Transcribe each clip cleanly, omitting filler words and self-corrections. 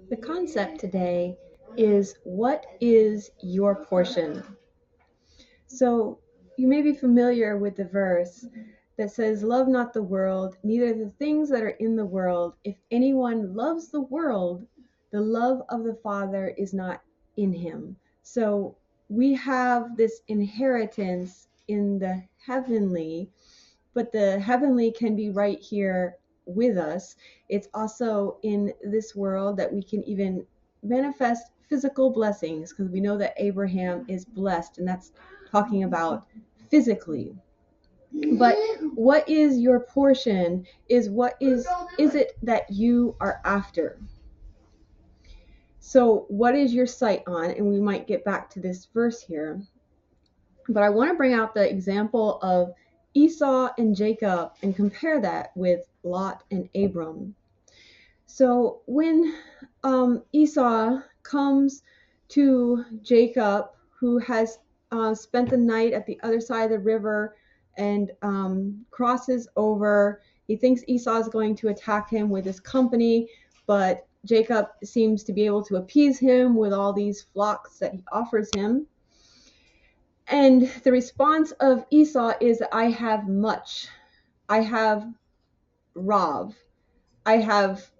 The concept today is, what is your portion? So you may be familiar with the verse that says, "Love not the world, neither the things that are in the world. If anyone loves the world, the love of the Father is not in him." So we have this inheritance in the heavenly, but the heavenly can be right here with us. It's also in this world that we can even manifest physical blessings, because we know that Abraham is blessed, and that's talking about physically. But what is your portion is what is it that you are after? So what is your sight on? And we might get back to this verse here. But I want to bring out the example of Esau and Jacob and compare that with Lot and Abram. So when Esau comes to Jacob, who has spent the night at the other side of the river, and crosses over, he thinks Esau is going to attack him with his company, but Jacob seems to be able to appease him with all these flocks that he offers him. And the response of Esau is, "I have much. I have Rav. I have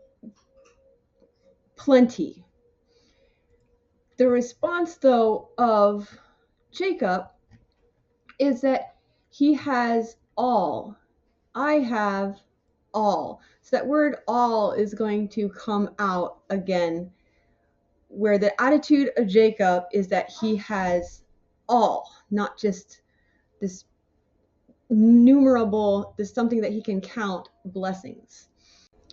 plenty." The response, though, of Jacob is that he has all. "I have all." So that word "all" is going to come out again, where the attitude of Jacob is that he has all, not just this this something that he can count blessings.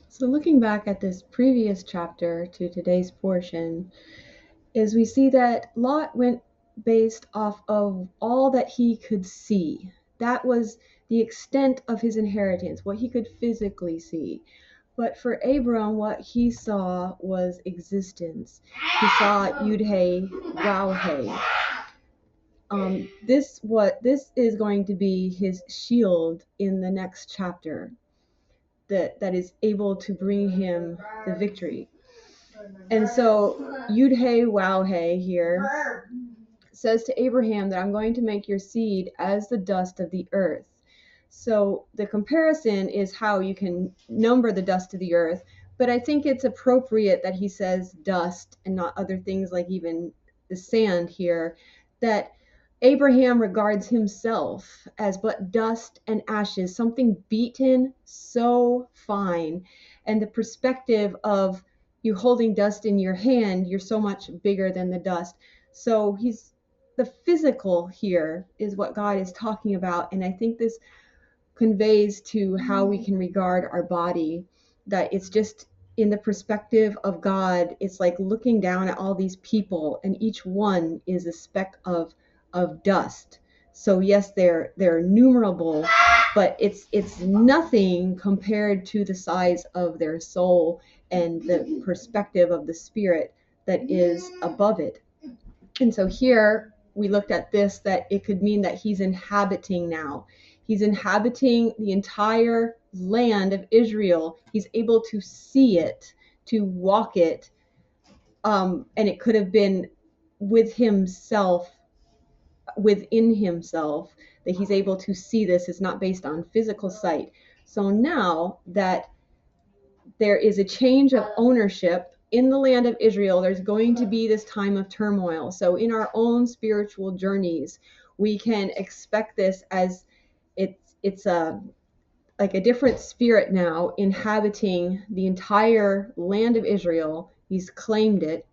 So looking back at this previous chapter to today's portion, is we see that Lot went based off of all that he could see. That was the extent of his inheritance, what he could physically see. But for Abram, what he saw was existence. He saw Yud-Hey, Waw-Hey. This is going to be his shield in the next chapter, that is able to bring him the victory. And so Yud-Hey, Waw-Hey here says to Abraham that I'm going to make your seed as the dust of the earth. So the comparison is how you can number the dust of the earth, but I think it's appropriate that he says dust and not other things like even the sand here, that Abraham regards himself as but dust and ashes, something beaten so fine. And the perspective of you holding dust in your hand, you're so much bigger than the dust. So the physical here is what God is talking about. And I think this conveys to how we can regard our body, that it's just in the perspective of God. It's like looking down at all these people, and each one is a speck of dust. So yes, they're innumerable, but it's nothing compared to the size of their soul and the perspective of the spirit that is above it. And so here we looked at this, that it could mean that he's inhabiting now. He's inhabiting the entire land of Israel. He's able to see it, to walk it. And it could have been with himself, within himself, that he's able to see this. It's not based on physical sight. So now that there is a change of ownership in the land of Israel, there's going to be this time of turmoil. So in our own spiritual journeys, we can expect this, as it's like a different spirit now inhabiting the entire land of Israel. He's claimed it.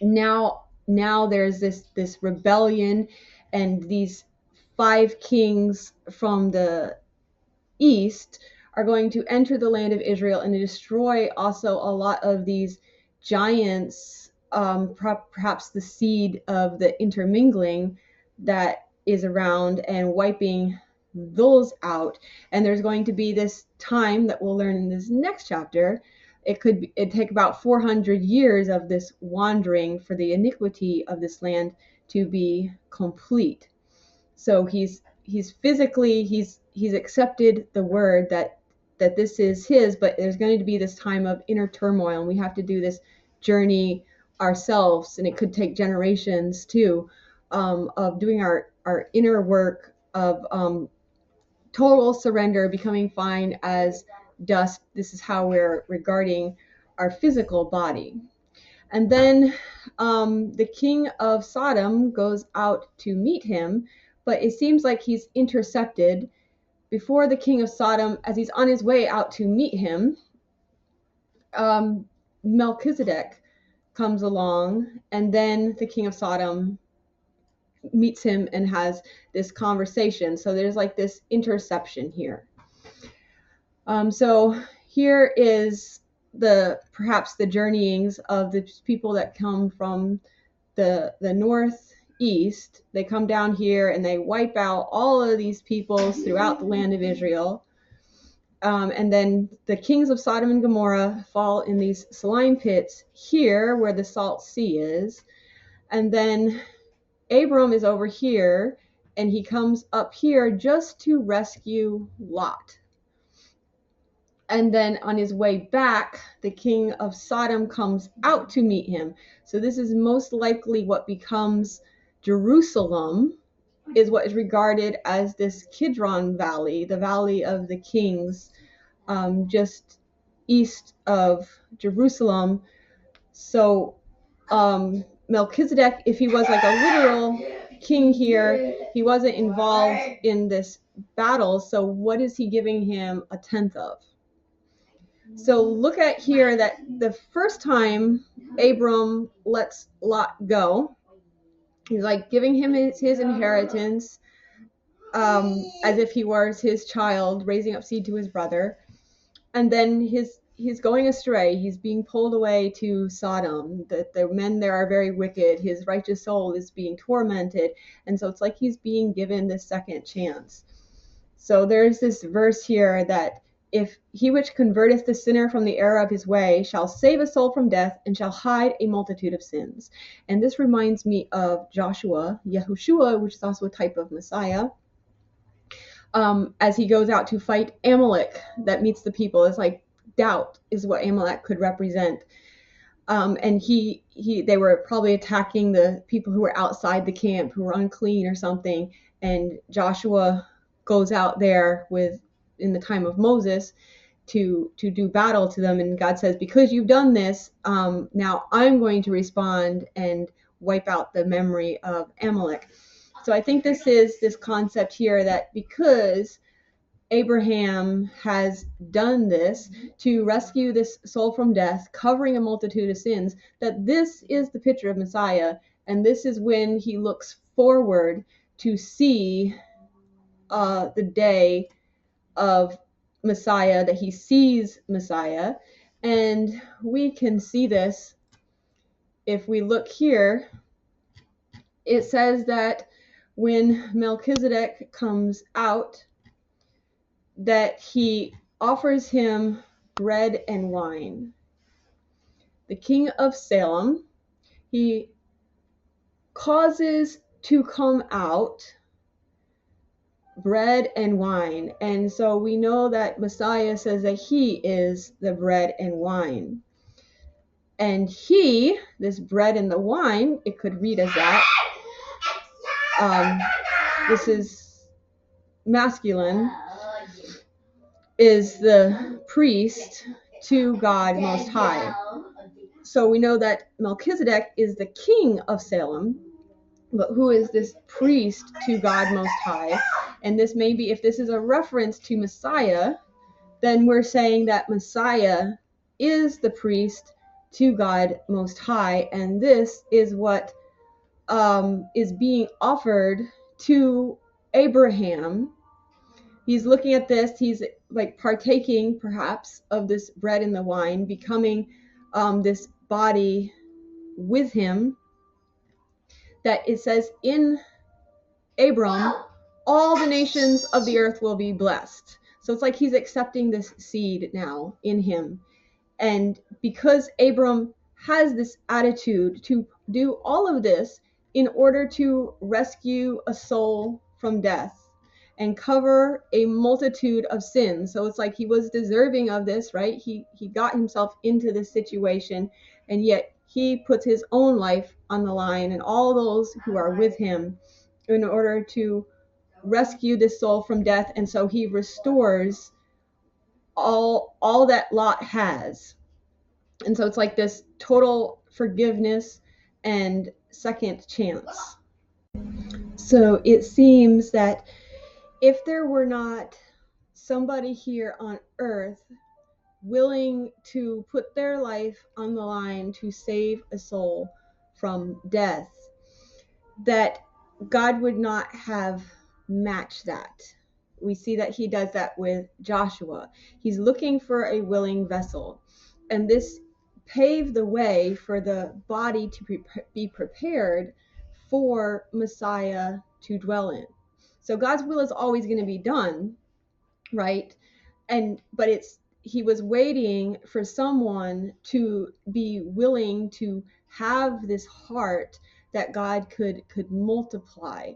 Now there's this rebellion, and these 5 kings from the east are going to enter the land of Israel and destroy also a lot of these giants, perhaps the seed of the intermingling that is around, and wiping those out. And there's going to be this time that we'll learn in this next chapter. It'd take about 400 years of this wandering for the iniquity of this land to be complete. So he's physically, he's accepted the word that this is his, but there's going to be this time of inner turmoil, and we have to do this journey ourselves, and it could take generations too, of doing our inner work of total surrender, becoming fine as dust. This is how we're regarding our physical body. And then the king of Sodom goes out to meet him, but it seems like he's intercepted. Before the king of Sodom, as he's on his way out to meet him, Melchizedek comes along, and then the king of Sodom meets him and has this conversation. So there's like this interception here. So here is perhaps the journeyings of the people that come from the northeast. They come down here and they wipe out all of these peoples throughout the land of Israel. And then the kings of Sodom and Gomorrah fall in these slime pits here where the Salt Sea is. And then Abram is over here, and he comes up here just to rescue Lot. And then on his way back, the king of Sodom comes out to meet him. So this is most likely what becomes Jerusalem, is what is regarded as this Kidron Valley, the Valley of the Kings, just east of Jerusalem. So Melchizedek, if he was like a literal king here, he wasn't involved in this battle. So what is he giving him a tenth of? So look at here that the first time Abram lets Lot go, he's like giving him his inheritance, as if he was his child, raising up seed to his brother. And then he's going astray. He's being pulled away to Sodom. The men there are very wicked. His righteous soul is being tormented. And so it's like he's being given this second chance. So there's this verse here that if he which converteth the sinner from the error of his way shall save a soul from death and shall hide a multitude of sins. And this reminds me of Joshua, Yahushua, which is also a type of Messiah. As he goes out to fight Amalek that meets the people. It's like doubt is what Amalek could represent. And they were probably attacking the people who were outside the camp, who were unclean or something. And Joshua goes out there in the time of Moses to do battle to them. And God says, because you've done this, now I'm going to respond and wipe out the memory of Amalek. So I think this is this concept here that because Abraham has done this to rescue this soul from death, covering a multitude of sins, that this is the picture of Messiah. And this is when he looks forward to see the day of Messiah, that he sees Messiah. And we can see this if we look here. It says that when Melchizedek comes out, that he offers him bread and wine. The king of Salem, he causes to come out bread and wine. And so we know that Messiah says that he is the bread and wine. And he, this bread and the wine, it could read as that. This is masculine, is the priest to God Most High. So we know that Melchizedek is the king of Salem, but who is this priest to God Most High? And this may be, if this is a reference to Messiah, then we're saying that Messiah is the priest to God Most High, and this is what is being offered to Abraham. He's looking at this, he's like partaking perhaps of this bread and the wine, becoming this body with him, that it says in Abram, all the nations of the earth will be blessed. So it's like he's accepting this seed now in him. And because Abram has this attitude to do all of this in order to rescue a soul from death and cover a multitude of sins. So it's like he was deserving of this, right? He got himself into this situation, and yet he puts his own life on the line and all those who are with him in order to rescue this soul from death. And so he restores all that Lot has. And so it's like this total forgiveness and second chance. So it seems that if there were not somebody here on earth willing to put their life on the line to save a soul from death, that God would not have matched that. We see that he does that with Joshua. He's looking for a willing vessel. And this paved the way for the body to be prepared for Messiah to dwell in. So God's will is always going to be done, right? But he was waiting for someone to be willing to have this heart that God could multiply.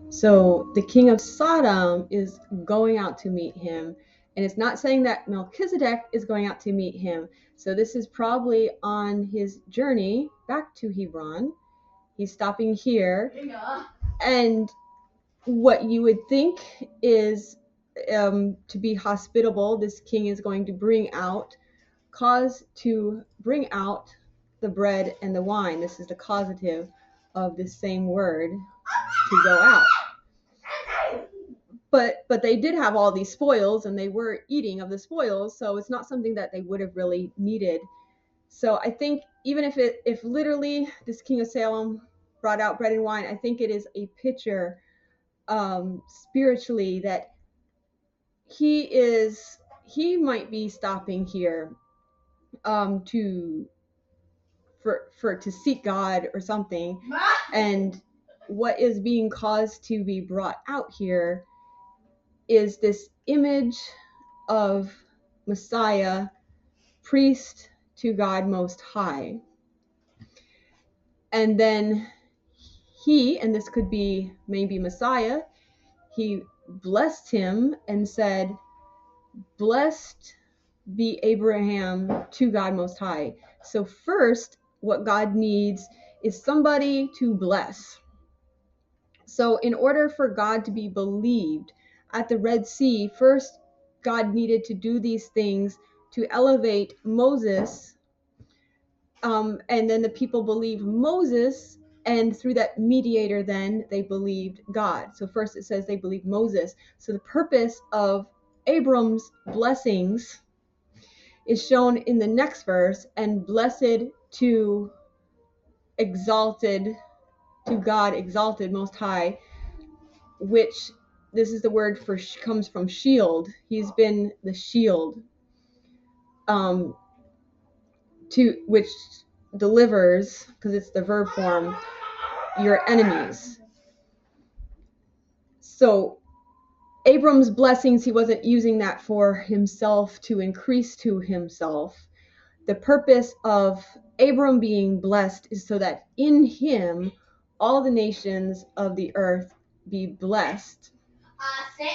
So the king of Sodom is going out to meet him, and it's not saying that Melchizedek is going out to meet him. So this is probably on his journey back to Hebron. He's stopping here, and what you would think is to be hospitable, this king is going to bring out the bread and the wine. This is the causative of this same word, to go out. But they did have all these spoils, and they were eating of the spoils, so it's not something that they would have really needed. So I think even if literally this king of Salem brought out bread and wine, I think it is a picture spiritually that he might be stopping here to seek God or something, and what is being caused to be brought out here is this image of Messiah, priest to God Most High. And then and this could be maybe Messiah, he blessed him and said, "Blessed be Abraham to God Most High." So first, what God needs is somebody to bless. So in order for God to be believed at the Red Sea, first God needed to do these things to elevate Moses, and then the people believed Moses, and through that mediator then they believed God. So first it says they believed Moses. So the purpose of Abram's blessings is shown in the next verse, and blessed to God, exalted, Most High, which this is the word for comes from shield. He's been the shield, to which delivers, because it's the verb form, your enemies. So Abram's blessings, he wasn't using that for himself to increase to himself. The purpose of Abram being blessed is so that in him all the nations of the earth be blessed,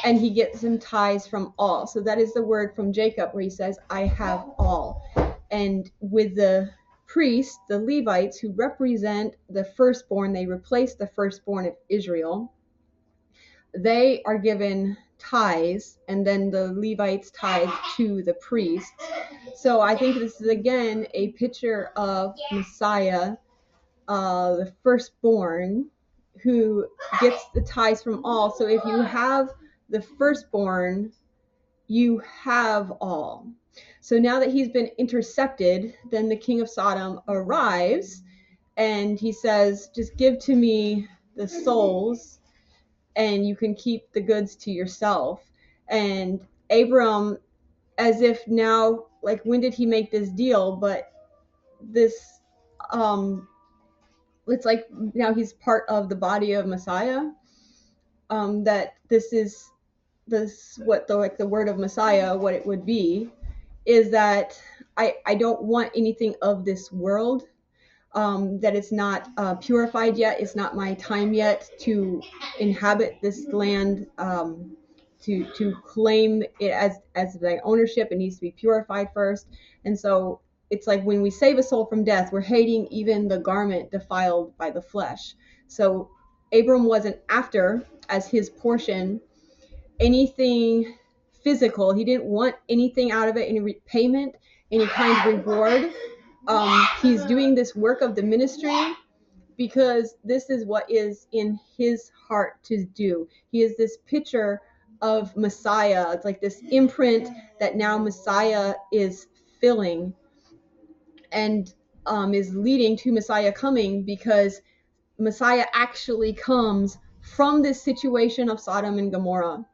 and he gets some tithes from all. So that is the word from Jacob where he says, "I have all." And with the priests, the Levites, who represent the firstborn, they replace the firstborn of Israel. They are given tithes, and then the Levites tithe to the priests. So I think this is again a picture of Messiah, the firstborn, who gets the tithes from all. So if you have the firstborn, you have all. So now that he's been intercepted, then the king of Sodom arrives, and he says, "Just give to me the souls, and you can keep the goods to yourself." And Abram, as if now, like, when did he make this deal? But this, it's like now he's part of the body of Messiah. That this is what the word of Messiah, what it would be, is that I don't want anything of this world. That it's not purified yet. It's not my time yet to inhabit this land, to claim it as my ownership. It needs to be purified first. And so it's like when we save a soul from death, we're hating even the garment defiled by the flesh. So Abram wasn't after, as his portion, anything physical. He didn't want anything out of it, any repayment, any kind of reward. He's doing this work of the ministry because this is what is in his heart to do. He is this picture of Messiah. It's like this imprint that now Messiah is filling and is leading to Messiah coming, because Messiah actually comes from this situation of Sodom and Gomorrah.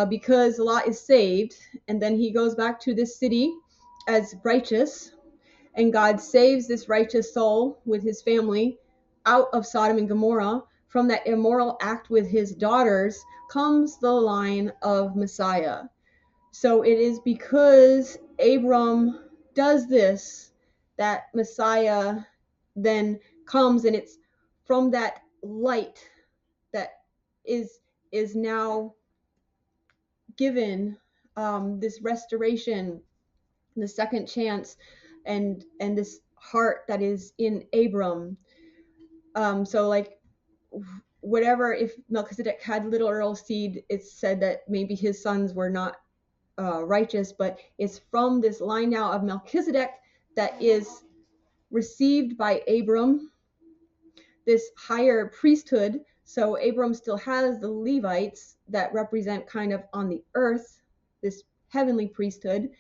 Because Lot is saved, and then he goes back to this city as righteous, and God saves this righteous soul with his family out of Sodom and Gomorrah. From that immoral act with his daughters comes the line of Messiah. So it is because Abram does this that Messiah then comes, and it's from that light that is now given this restoration, the second chance, and this heart that is in Abram. So like whatever, if Melchizedek had little Earl seed, it's said that maybe his sons were not righteous, but it's from this line now of Melchizedek that is received by Abram, this higher priesthood. So Abram still has the Levites that represent kind of on the earth this heavenly priesthood,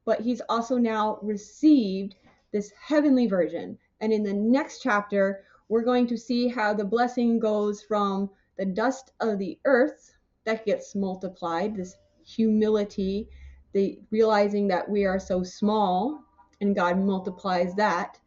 but he's also now received this heavenly version. And in the next chapter, we're going to see how the blessing goes from the dust of the earth that gets multiplied, this humility, the realizing that we are so small, and God multiplies that,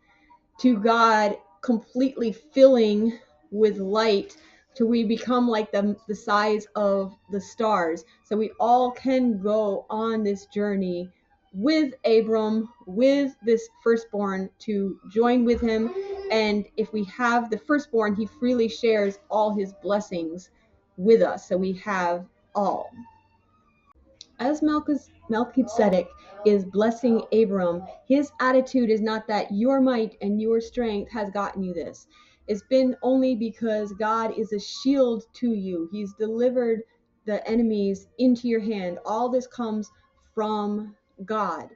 to God completely filling with light till we become like the size of the stars. So we all can go on this journey with Abram, with this firstborn, to join with him. And if we have the firstborn, he freely shares all his blessings with us. So we have all. As Melchizedek is blessing Abram, his attitude is not that your might and your strength has gotten you this. It's been only because God is a shield to you. He's delivered the enemies into your hand. All this comes from God.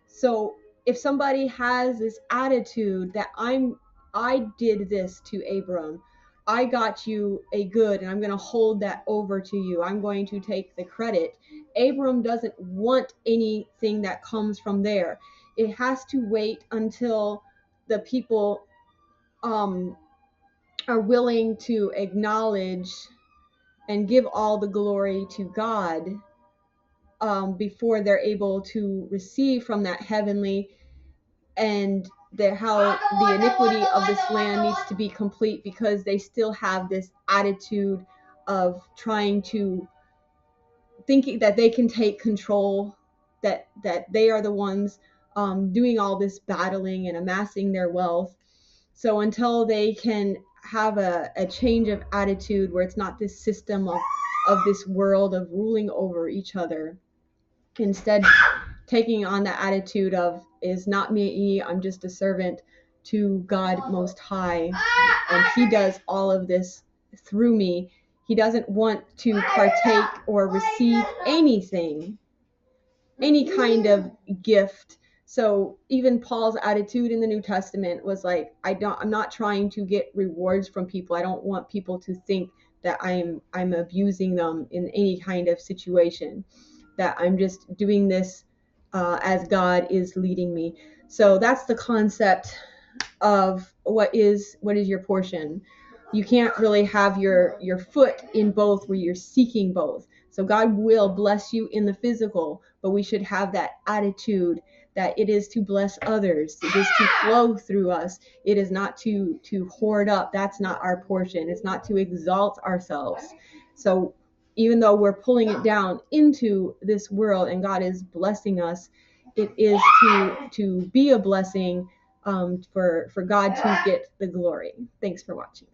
So if somebody has this attitude that I did this to Abram, I got you a good, and I'm going to hold that over to you, I'm going to take the credit. Abram doesn't want anything that comes from there. It has to wait until the people are willing to acknowledge and give all the glory to God before they're able to receive from that heavenly, and how the iniquity of this land needs to be complete, because they still have this attitude of trying to thinking that they can take control, that they are the ones doing all this battling and amassing their wealth. So until they can have a change of attitude where it's not this system of this world of ruling over each other, instead taking on the attitude of, is not me, I'm just a servant to God Most High, and he does all of this through me. He doesn't want to partake or receive anything, any kind of gift. So even Paul's attitude in the New Testament was like, I'm not trying to get rewards from people. I don't want people to think that I'm abusing them in any kind of situation, that I'm just doing this as God is leading me. So that's the concept of what is your portion. You can't really have your foot in both where you're seeking both. So God will bless you in the physical, but we should have that attitude that it is to bless others. It is to flow through us. It is not to hoard up. That's not our portion. It's not to exalt ourselves. So even though we're pulling it down into this world and God is blessing us, it is to be a blessing for God to get the glory. Thanks for watching.